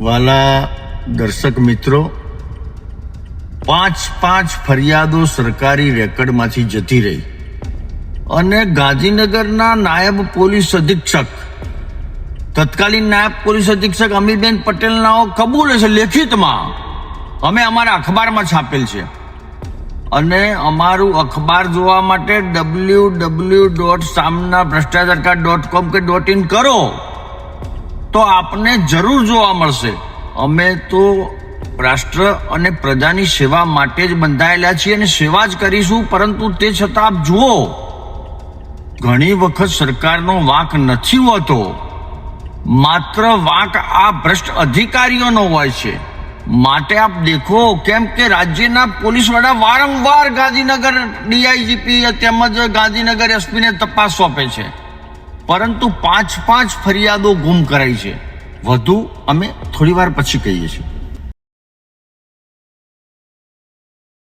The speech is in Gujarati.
વાલા દર્શક મિત્રો, 5 ફરિયાદો સરકારી રેકર્ડમાંથી જતી રહી અને ગાંધીનગરના નાયબ પોલીસ અધિક્ષક, તત્કાલીન નાયબ પોલીસ અધિક્ષક અમીબેન પટેલના કબૂલે છે લેખિતમાં, અમે અમારા અખબારમાં છાપેલ છે. અને અમારું અખબાર જોવા માટે www.samnaભ્રષ્ટાચારકાંડ.com કે .in કરો તો આપને જરૂર જોવા મળશે. અમે તો રાષ્ટ્ર અને પ્રજાની સેવા માટે જ બંધાયેલા છીએ અને સેવા જ કરીશું. પરંતુ તે છતાં આપ જુઓ, ઘણી વખત સરકારનો વાંક નથી હોતો, માત્ર વાંક આ ભ્રષ્ટ અધિકારીઓનો હોય છે. માટે આપ દેખો, કેમ કે રાજ્યના પોલીસ વડા વારંવાર ગાંધીનગર ડીઆઈજીપી તેમજ ગાંધીનગર એસપીને તપાસ સોંપે છે, પરંતુ 5 ફરિયાદો ગુમ કરાઈ છે. વધુ અમે થોડી વાર પછી કહીએ છીએ.